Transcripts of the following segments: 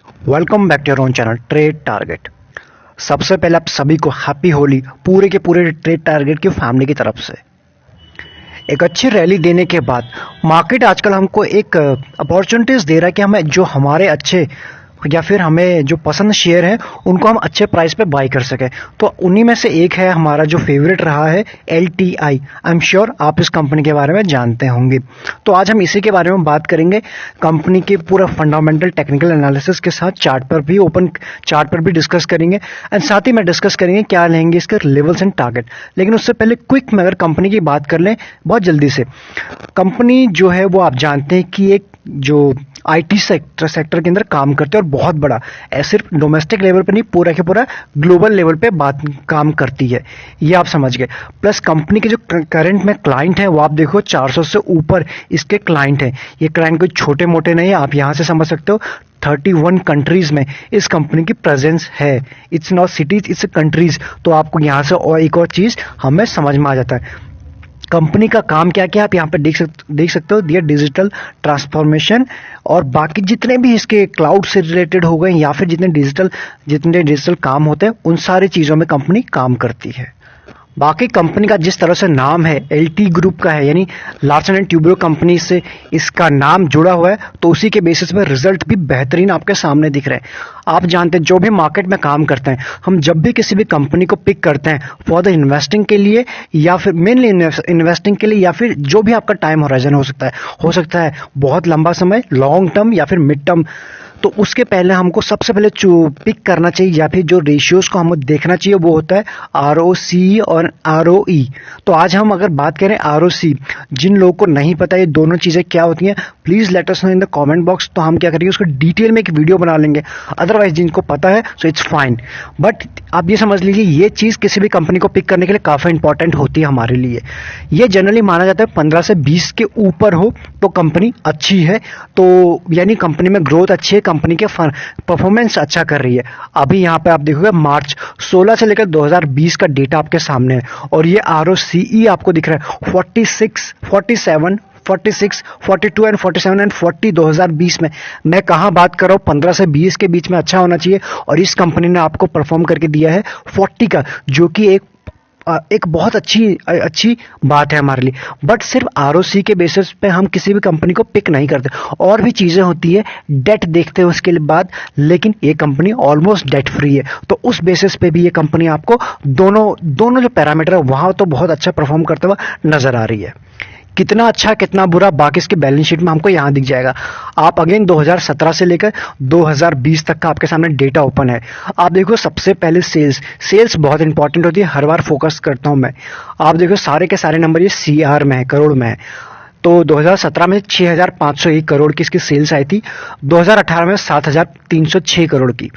Welcome back to your own channel trade target. सबसे पहले आप सभी को हैप्पी होली पूरे के पूरे ट्रेड टारगेट की फैमिली की तरफ से। एक अच्छी रैली देने के बाद मार्केट आजकल हमको एक अपॉर्चुनिटीज़ दे रहा है कि हमें जो हमारे अच्छे या फिर हमें जो पसंद शेयर है उनको हम अच्छे प्राइस पे बाई कर सकें। तो उन्हीं में से एक है हमारा जो फेवरेट रहा है LTI। आई एम श्योर आप इस कंपनी के बारे में जानते होंगे। तो आज हम इसी के बारे में बात करेंगे, कंपनी के पूरा फंडामेंटल टेक्निकल एनालिसिस के साथ चार्ट पर भी डिस्कस करेंगे एंड साथ ही में डिस्कस करेंगे क्या लेंगे इसके लेवल्स एंड टारगेट। लेकिन उससे पहले क्विक में अगर कंपनी की बात कर लें बहुत जल्दी से, कंपनी जो है वो आप जानते हैं कि एक जो IT सेक्टर के अंदर काम करते हैं और बहुत बड़ा सिर्फ डोमेस्टिक लेवल पे नहीं पूरा के पूरा ग्लोबल लेवल पे बात काम करती है, ये आप समझ गए। प्लस कंपनी के जो करंट में क्लाइंट है वो आप देखो 400 से ऊपर इसके क्लाइंट हैं। ये क्लाइंट कोई छोटे मोटे नहीं है, आप यहाँ से समझ सकते हो 31 कंट्रीज में इस कंपनी की प्रेजेंस है। It's not cities, it's countries. तो आपको यहाँ से और एक और चीज हमें समझ में आ जाता है कंपनी का काम क्या क्या आप यहाँ पे देख सकते हो दिया, डिजिटल ट्रांसफॉर्मेशन और बाकी जितने भी इसके क्लाउड से रिलेटेड हो गए या फिर जितने डिजिटल काम होते हैं उन सारी चीज़ों में कंपनी काम करती है। बाकी कंपनी का जिस तरह से नाम है LT ग्रुप का है, यानी लार्सन एंड ट्यूब्रो कंपनी से इसका नाम जुड़ा हुआ है, तो उसी के बेसिस पे रिजल्ट भी बेहतरीन आपके सामने दिख रहे हैं। आप जानते हैं जो भी मार्केट में काम करते हैं, हम जब भी किसी भी कंपनी को पिक करते हैं फॉर द इन्वेस्टिंग के लिए या फिर मेनली इन्वेस्टिंग के लिए या फिर जो भी आपका टाइम होराइजन हो सकता है बहुत लंबा समय, लॉन्ग टर्म या फिर मिड टर्म, तो उसके पहले हमको सबसे पहले पिक करना चाहिए या फिर जो रेशियोज को हमको देखना चाहिए वो होता है ROC और ROE। तो आज हम अगर बात करें ROC, जिन लोगों को नहीं पता ये दोनों चीज़ें क्या होती हैं please let us know in the comment box, तो हम क्या करेंगे उसको डिटेल में एक वीडियो बना लेंगे। अदरवाइज जिनको पता है सो इट्स फाइन, बट आप ये समझ लीजिए ये चीज़ किसी भी कंपनी को पिक करने के लिए काफ़ी इंपॉर्टेंट होती है हमारे लिए। ये जनरली माना जाता है 15 से 20 के ऊपर हो तो कंपनी अच्छी है, तो यानी कंपनी में ग्रोथ अच्छी है, कंपनी के परफॉर्मेंस अच्छा कर रही है। अभी यहाँ पे आप देखोगे मार्च 16 से लेकर 2020 का डेटा आपके सामने है और ये ROCE आपको दिख रहा है 46, 47, 46, 42 एंड 47 एंड 40 2020 में। मैं कहाँ बात कर रहा हूँ 15 से 20 के बीच में अच्छा होना चाहिए और इस कंपनी ने आपको परफॉर्म करके दिया है 40 का, जो कि एक बहुत अच्छी बात है हमारे लिए। बट सिर्फ ROC के बेसिस पे हम किसी भी कंपनी को पिक नहीं करते, और भी चीज़ें होती है, डेट देखते हैं उसके बाद, लेकिन ये कंपनी ऑलमोस्ट डेट फ्री है, तो उस बेसिस पे भी ये कंपनी आपको दोनों जो पैरामीटर है वहाँ तो बहुत अच्छा परफॉर्म करते हुआ नजर आ रही है। कितना अच्छा कितना बुरा बाकी इसके बैलेंस शीट में हमको यहाँ दिख जाएगा। आप अगेन 2017 से लेकर 2020 तक का आपके सामने डेटा ओपन है। आप देखो सबसे पहले सेल्स बहुत इंपॉर्टेंट होती है, हर बार फोकस करता हूँ मैं। आप देखो सारे के सारे नंबर ये CR में है, करोड़ में है। तो 2017 में 6,501 करोड़ की इसकी सेल्स आई थी, 2018 में 7,306 करोड़ की,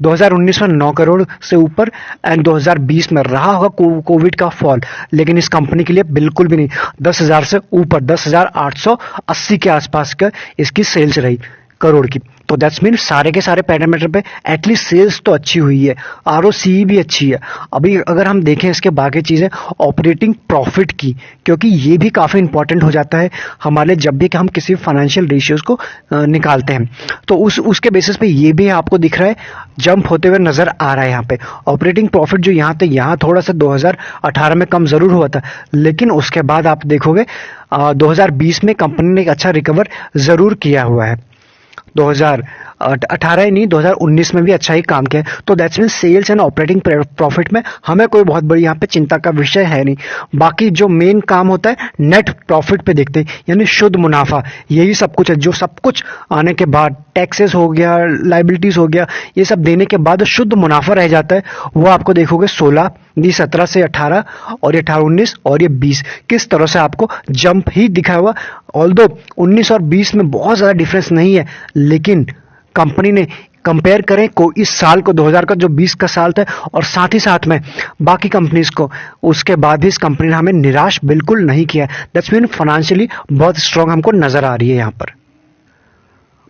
2019 में 9 करोड़ से ऊपर एंड 2020 में रहा होगा कोविड का फॉल, लेकिन इस कंपनी के लिए बिल्कुल भी नहीं। 10,000 से ऊपर 10,880 के आसपास का इसकी सेल्स रही करोड़ की। तो दैट्स मीन सारे के सारे पैरामीटर पे एटलीस्ट सेल्स तो अच्छी हुई है, ROCE भी अच्छी है। अभी अगर हम देखें इसके बाकी चीज़ें ऑपरेटिंग प्रॉफिट की, क्योंकि ये भी काफ़ी इंपॉर्टेंट हो जाता है हमारे जब भी कि हम किसी फाइनेंशियल रेशियोज को निकालते हैं, तो उसके बेसिस पे ये भी आपको दिख रहा है जंप होते हुए नजर आ रहा है। यहाँ पे ऑपरेटिंग प्रॉफिट जो यहाँ थोड़ा सा 2018 में कम जरूर हुआ था, लेकिन उसके बाद आप देखोगे 2020 में कंपनी ने एक अच्छा रिकवर जरूर किया हुआ है। 2018 ही नहीं 2019 में भी अच्छा ही काम किया। तो that's mean sales and operating profit में हमें कोई बहुत बड़ी यहाँ पे चिंता का विषय है नहीं। बाकी जो मेन काम होता है नेट प्रॉफिट पे देखते हैं, यानी शुद्ध मुनाफा, यही सब कुछ है। जो सब कुछ आने के बाद टैक्सेस हो गया, लाइबिलिटीज हो गया, ये सब देने के बाद शुद्ध मुनाफा रह जाता है, वो आपको देखोगे 17 से 18 और ये 18-19 और ये 20 किस तरह से आपको जंप ही दिखा हुआ। ऑल्दो 19 और 20 में बहुत ज़्यादा डिफरेंस नहीं है, लेकिन कंपनी ने कंपेयर करें को इस साल को 2000 का जो 20 का साल था और साथ ही साथ में बाकी कंपनीज को, उसके बाद भी इस कंपनी ने हमें निराश बिल्कुल नहीं किया। दैट्स मीन फाइनेंशियली बहुत स्ट्रांग हमको नजर आ रही है यहाँ पर।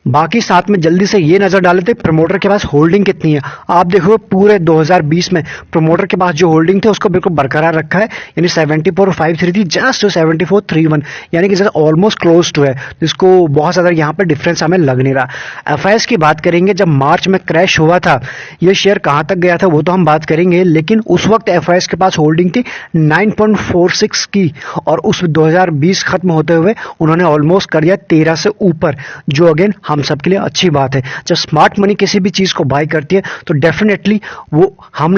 बाकी साथ में जल्दी से ये नजर डाले थे प्रमोटर के पास होल्डिंग कितनी है। आप देखो पूरे 2020 में प्रमोटर के पास जो होल्डिंग थे उसको बिल्कुल बरकरार रखा है, यानी 74,533 थी जस्ट 74,31, यानी कि ऑलमोस्ट क्लोज टू है, जिसको बहुत ज्यादा यहाँ पे डिफरेंस हमें लग नहीं रहा। एफआईएस की बात करेंगे, जब मार्च में क्रैश हुआ था ये शेयर कहां तक गया था वो तो हम बात करेंगे, लेकिन उस वक्त एफआईएस के पास होल्डिंग थी 9.46 की, और उस 2020 खत्म होते हुए उन्होंने ऑलमोस्ट कर दिया 13 से ऊपर, जो अगेन हम सबके लिए अच्छी बात है। जब स्मार्ट मनी किसी भी चीज को बाय करती है तो डेफिनेटली वो हम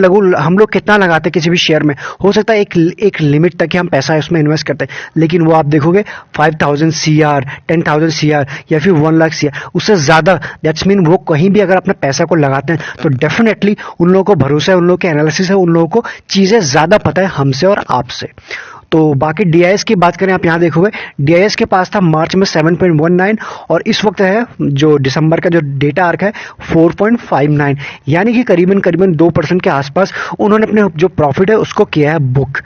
लोग कितना लगाते हैं किसी भी शेयर में, हो सकता है एक लिमिट तक ही हम पैसा इसमें इन्वेस्ट करते हैं, लेकिन वो आप देखोगे 5,000 सीआर, 10,000 सीआर या फिर 1 लाख सीआर, उससे ज्यादा, दैट्स मीन वो कहीं भी अगर अपने पैसा को लगाते हैं तो डेफिनेटली उन लोगों को भरोसा है, उन लोगों के एनालिसिस है, उन लोगों को चीजें ज्यादा पता है हमसे और आपसे। तो बाकी डीआईएस की बात करें, आप यहां देखोगे डीआईएस के पास था मार्च में 7.19, और इस वक्त है जो दिसंबर का जो डेटा आर्क है 4.59, यानी कि करीबन करीबन 2% के आसपास उन्होंने अपने जो प्रॉफिट है उसको किया है बुक।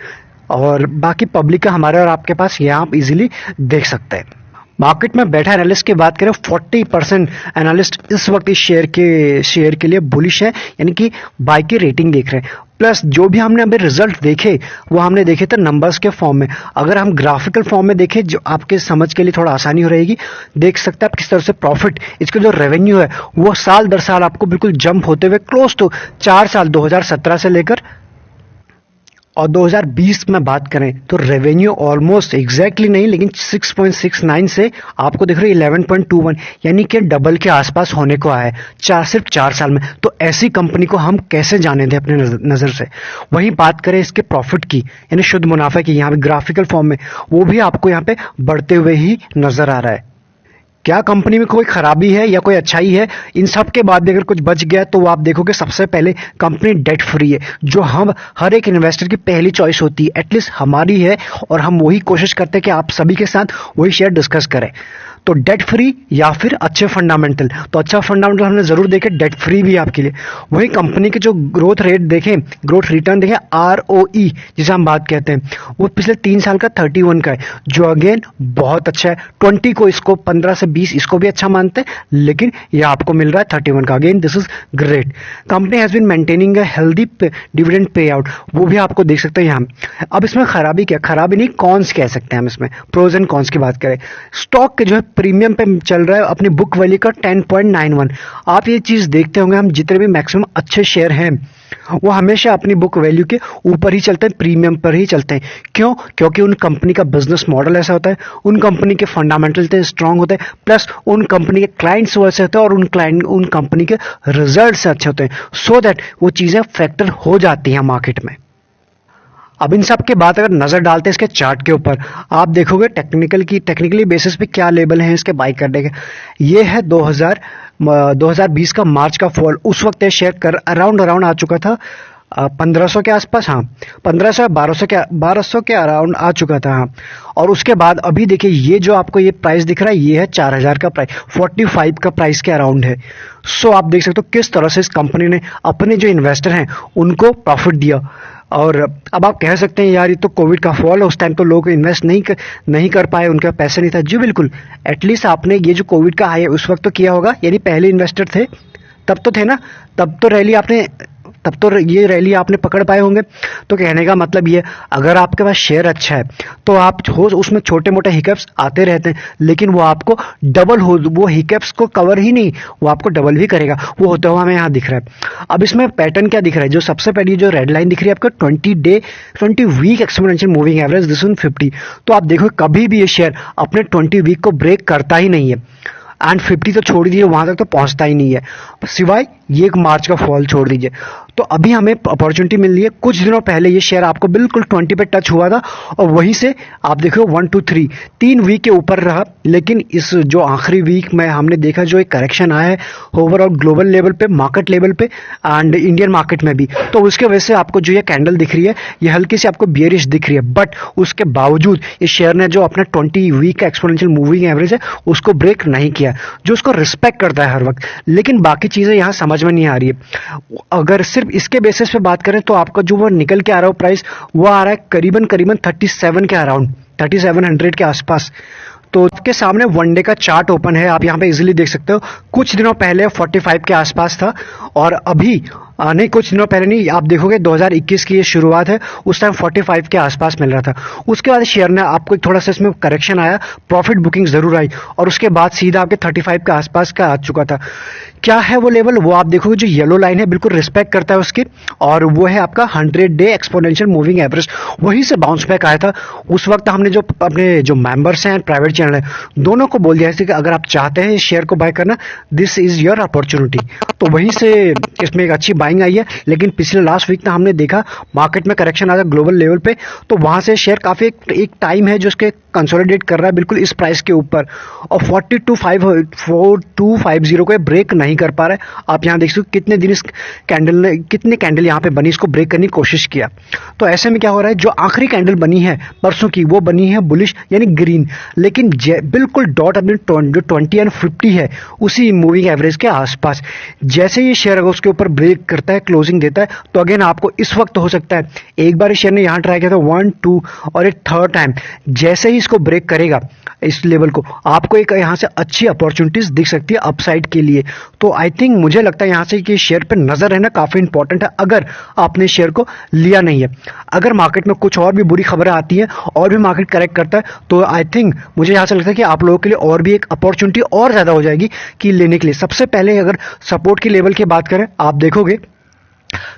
और बाकी पब्लिक का हमारे और आपके पास यहां आप इजीली देख सकते हैं। मार्केट में बैठा एनालिस्ट की बात करें, 40% एनालिस्ट इस वक्त इस शेयर के लिए बुलिश है, यानी कि बाय की रेटिंग देख रहे हैं। प्लस जो भी हमने अभी रिजल्ट देखे वो हमने देखे थे नंबर्स के फॉर्म में, अगर हम ग्राफिकल फॉर्म में देखें जो आपके समझ के लिए थोड़ा आसानी हो रहेगी, देख सकते हैं आप किस तरह से प्रॉफिट, इसके जो रेवेन्यू है वो साल दर साल आपको बिल्कुल जंप होते हुए क्लोज टू 4 साल 2017 से लेकर और 2020 में बात करें तो रेवेन्यू ऑलमोस्ट एग्जैक्टली नहीं लेकिन 6.69 से आपको दिख रही है 11.21, यानी कि डबल के आसपास होने को आया है सिर्फ 4 साल में। तो ऐसी कंपनी को हम कैसे जाने दें अपने नजर से। वहीं बात करें इसके प्रॉफिट की, यानी शुद्ध मुनाफे की, यहाँ पे ग्राफिकल फॉर्म में वो भी आपको यहाँ पे बढ़ते हुए ही नजर आ रहा है। क्या कंपनी में कोई खराबी है या कोई अच्छाई है, इन सब के बाद भी अगर कुछ बच गया तो आप देखोगे सबसे पहले कंपनी डेट फ्री है, जो हम हर एक इन्वेस्टर की पहली चॉइस होती है, एटलीस्ट हमारी है, और हम वही कोशिश करते हैं कि आप सभी के साथ वही शेयर डिस्कस करें। तो डेट फ्री या फिर अच्छे फंडामेंटल, तो अच्छा फंडामेंटल हमने जरूर देखे, डेट फ्री भी आपके लिए। वही कंपनी के जो ग्रोथ रेट देखें, ग्रोथ रिटर्न देखें, ROE जिसे हम बात कहते हैं, वो पिछले 3 साल का 31 का है, जो अगेन बहुत अच्छा है। 20 को इसको 15 से 20 इसको भी अच्छा मानते हैं, लेकिन ये आपको मिल रहा है 31 का, again this is great. Company has been maintaining a healthy dividend payout, वो भी आपको देख सकते हैं यहाँ। अब इसमें खराबी क्या, खराबी नहीं कॉन्स कह सकते हैं हम, इसमें प्रोज एंड कॉन्स की बात करें, स्टॉक के जो है प्रीमियम पे चल रहा है अपनी बुक वैल्यू का 10.91। आप ये चीज देखते होंगे, हम जितने भी मैक्सिमम अच्छे शेयर हैं वो हमेशा अपनी बुक वैल्यू के ऊपर ही चलते हैं, प्रीमियम पर ही चलते हैं। क्यों? क्योंकि उन कंपनी का बिजनेस मॉडल ऐसा होता है, उन कंपनी के फंडामेंटल स्ट्रांग होते हैं, प्लस उन कंपनी के क्लाइंट्स वैसे होते हैं, और उन कंपनी के रिजल्ट से अच्छे होते हैं, सो दैट वो चीजें फैक्टर हो जाती हैं मार्केट में। अब इन सब के बाद अगर नजर डालते हैं इसके चार्ट के ऊपर, आप देखोगे टेक्निकली बेसिस पे क्या लेवल है इसके बाई करने के। ये है 2020 का मार्च का फॉल, उस वक्त ये शेयर कर अराउंड आ चुका था 1500 के आसपास, हाँ 1500 या 1200 के अराउंड आ चुका था, हाँ। और उसके बाद अभी देखिए ये जो आपको ये प्राइस दिख रहा है, ये है 4000 का प्राइस, 45 का प्राइस के अराउंड है। सो आप देख सकते हो किस तरह से इस कंपनी ने अपने जो इन्वेस्टर हैं उनको प्रॉफिट दिया। और अब आप कह सकते हैं यार ये तो कोविड का फॉल है, उस टाइम तो लोग इन्वेस्ट नहीं कर पाए, उनका पैसे नहीं था। जी बिल्कुल, एटलीस्ट आपने ये जो कोविड का हाई है उस वक्त तो किया होगा, यानी पहले इन्वेस्टर थे तब तो थे ना, तब तो ये रैली आपने पकड़ पाए होंगे। तो कहने का मतलब ये, अगर आपके पास शेयर अच्छा है तो आप हो उसमें छोटे मोटे हिकअप्स आते रहते हैं, लेकिन वो आपको वो हिकअप्स को कवर ही नहीं, वो आपको डबल भी करेगा, वो होता हुआ हमें यहाँ दिख रहा है। अब इसमें पैटर्न क्या दिख रहा है, जो सबसे पहली जो रेड लाइन दिख रही है आपको 20 week exponential moving average, this one 50। तो आप देखो कभी भी ये शेयर अपने 20 वीक को ब्रेक करता ही नहीं है, एंड 50 तो छोड़ दीजिए, वहां तक तो पहुंचता ही नहीं है, सिवाय ये एक मार्च का फॉल छोड़ दीजिए। तो अभी हमें अपॉर्चुनिटी मिल रही है, कुछ दिनों पहले ये शेयर आपको बिल्कुल 20 पे टच हुआ था, और वहीं से आप देखो 1 2 3 वीक के ऊपर रहा। लेकिन इस जो आखिरी वीक में हमने देखा जो एक करेक्शन आया है ओवरऑल ग्लोबल लेवल पे, मार्केट लेवल पे एंड इंडियन मार्केट में भी, तो उसके वजह से आपको जो ये कैंडल दिख रही है ये हल्की सी आपको बियरिश दिख रही है, बट उसके बावजूद इस शेयर ने जो अपना 20 वीक का एक्सपोनेंशियल मूविंग एवरेज है उसको ब्रेक नहीं किया, जो उसको रिस्पेक्ट करता है हर वक्त। लेकिन बाकी चीजें यहाँ समझ में नहीं आ रही है। अगर सिर्फ इसके बेसिस पे बात करें तो आपका जो वो निकल के आ रहा है प्राइस, वो आ रहा है करीबन 37 के अराउंड, 3700 के आसपास, तो आपके सामने वनडे का चार्ट ओपन है, आप यहाँ पे इजीली देख सकते हो। कुछ दिनों पहले 45 के आसपास था और अभी नहीं, कुछ दिनों पहले नहीं, आप देखोगे 2021 की ये शुरुआत है, उस टाइम 45 के आसपास मिल रहा था। उसके बाद शेयर ने आपको थोड़ा सा इसमें करेक्शन आया, प्रॉफिट बुकिंग जरूर आई और उसके बाद सीधा आपके 35 के आसपास का आ चुका था। क्या है वो लेवल, वो आप देखोगे जो येलो लाइन है बिल्कुल रिस्पेक्ट करता है उसकी, और वो है आपका 100 डे एक्सपोनेंशियल मूविंग एवरेज। वहीं से बाउंस बैक आया था। उस वक्त हमने जो अपने जो मेंबर्स हैं, प्राइवेट चैनल है, दोनों को बोल दिया है कि अगर आप चाहते हैं इस शेयर को बाय करना, दिस इज योर अपॉर्चुनिटी। तो वहीं से इसमें एक अच्छी बाइंग आई है। लेकिन पिछले लास्ट वीक में हमने देखा मार्केट में करेक्शन आया ग्लोबल लेवल पे, तो वहां से शेयर काफी एक टाइम है जो उसके कंसोलिडेट कर रहा है बिल्कुल इस प्राइस के ऊपर, और 4250 को ब्रेक नहीं कर पा रहा है। आप यहां देख सकते कितने दिन इस कैंडल ने, कितने कैंडल यहां पे बनी, इसको ब्रेक करने की कोशिश किया। तो ऐसे में क्या हो रहा है, जो आखिरी कैंडल बनी है परसों की, वो बनी है बुलिश यानी ग्रीन, लेकिन बिल्कुल डॉट अपने जो 20 एंड 50 है उसी मूविंग एवरेज के आसपास। जैसे ये शेयर अगर उसके ऊपर ब्रेक करता है, क्लोजिंग देता है, तो अगेन आपको इस वक्त हो सकता है, एक बार इस शेयर ने यहां ट्राई किया था 1 2 और एक थर्ड टाइम, जैसे ही इसको ब्रेक करेगा इस लेवल को, आपको एक यहां से अच्छी अपॉर्चुनिटीज दिख सकती है अपसाइड के लिए। तो आई थिंक मुझे लगता है यहां से कि शेयर पे नजर रहना काफी इंपॉर्टेंट है अगर आपने शेयर को लिया नहीं है। अगर मार्केट में कुछ और भी बुरी खबरें आती हैं और भी मार्केट करेक्ट करता है, तो आई थिंक मुझे यहां से लगता है कि आप लोगों के लिए और भी एक अपॉर्चुनिटी और ज्यादा हो जाएगी कि लेने के लिए। सबसे पहले अगर सपोर्ट की लेवल की बात करें, आप देखोगे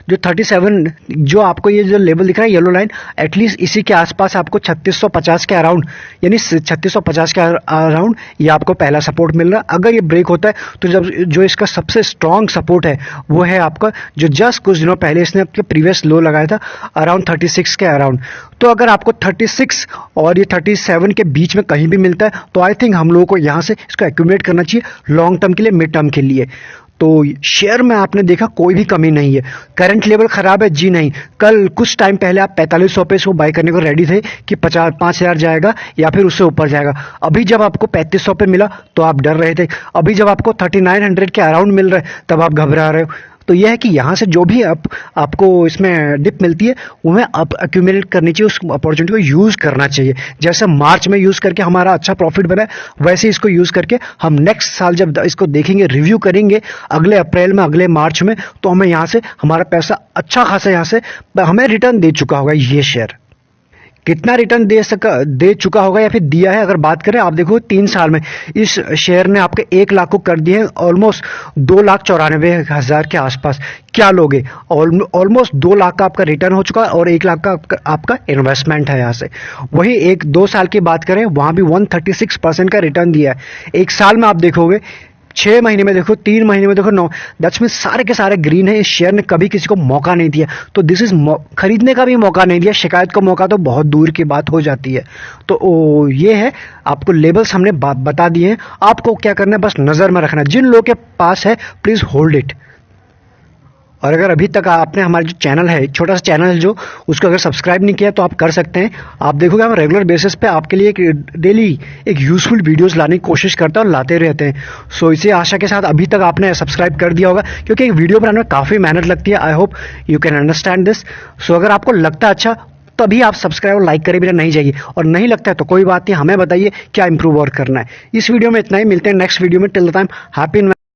जो 37, जो आपको ये जो लेवल दिख रहा है येलो लाइन, एटलीस्ट इसी के आसपास आपको 3650 के अराउंड, यानी 3650 के अराउंड ये आपको पहला सपोर्ट मिल रहा है। अगर ये ब्रेक होता है तो जब जो इसका सबसे स्ट्रॉन्ग सपोर्ट है वो है आपका जो जस्ट कुछ दिनों पहले इसने आपके प्रीवियस लो लगाया था अराउंड 36 के अराउंड। तो अगर आपको 36 और ये 37 के बीच में कहीं भी मिलता है, तो आई थिंक हम लोगों को यहाँ से इसको एक्यूमुलेट करना चाहिए लॉन्ग टर्म के लिए, मिड टर्म के लिए। तो शेयर में आपने देखा कोई भी कमी नहीं है। करंट लेवल खराब है जी नहीं, कल कुछ टाइम पहले आप 4500 पे इसको बाय करने को रेडी थे कि 5000 जाएगा या फिर उससे ऊपर जाएगा। अभी जब आपको 3500 पे मिला तो आप डर रहे थे, अभी जब आपको 3900 के अराउंड मिल रहा है तब आप घबरा रहे हो। तो यह है कि यहाँ से जो भी आपको इसमें डिप मिलती है वो हमें अब एक्यूमुलेट करनी चाहिए, उस अपॉर्चुनिटी को यूज़ करना चाहिए। जैसे मार्च में यूज़ करके हमारा अच्छा प्रॉफिट बना है, वैसे इसको यूज़ करके हम नेक्स्ट साल जब इसको देखेंगे, रिव्यू करेंगे अगले अप्रैल में, अगले मार्च में, तो हमें यहाँ से हमारा पैसा अच्छा खासा यहाँ से हमें रिटर्न दे चुका होगा ये शेयर। कितना रिटर्न दे चुका होगा या फिर दिया है, अगर बात करें, आप देखो 3 साल में इस शेयर ने आपके 1 लाख को कर दिए ऑलमोस्ट 2,94,000 के आसपास। क्या लोगे, ऑलमोस्ट 2 लाख का आपका रिटर्न हो चुका है और 1 लाख का आपका इन्वेस्टमेंट है यहाँ से। वही 1-2 साल की बात करें, वहां भी 136% का रिटर्न दिया है। एक साल में आप देखोगे 6 महीने में देखो, 3 महीने में देखो, 9, दस में सारे के सारे ग्रीन है। इस शेयर ने कभी किसी को मौका नहीं दिया, तो दिस इज खरीदने का भी मौका नहीं दिया, शिकायत का मौका तो बहुत दूर की बात हो जाती है। तो ये है, आपको लेबल्स हमने बता दिए हैं, आपको क्या करना है बस नजर में रखना है। जिन लोगों के पास है प्लीज होल्ड इट। और अगर अभी तक आपने हमारा जो चैनल है, छोटा सा चैनल है जो, उसको अगर सब्सक्राइब नहीं किया तो आप कर सकते हैं। आप देखोगे हम रेगुलर बेसिस पे आपके लिए एक डेली एक यूजफुल वीडियोस लाने की कोशिश करते हैं और लाते रहते हैं। सो इसी आशा के साथ अभी तक आपने सब्सक्राइब कर दिया होगा, क्योंकि एक वीडियो बनाने में काफ़ी मेहनत लगती है। I hope you can understand this. So अगर आपको लगता है अच्छा, तभी आप सब्सक्राइब और लाइक करे बिना नहीं जाइए, और नहीं लगता है तो कोई बात नहीं, हमें बताइए क्या इंप्रूव और करना है। इस वीडियो में इतना ही, मिलते हैं नेक्स्ट वीडियो में। Till the time happy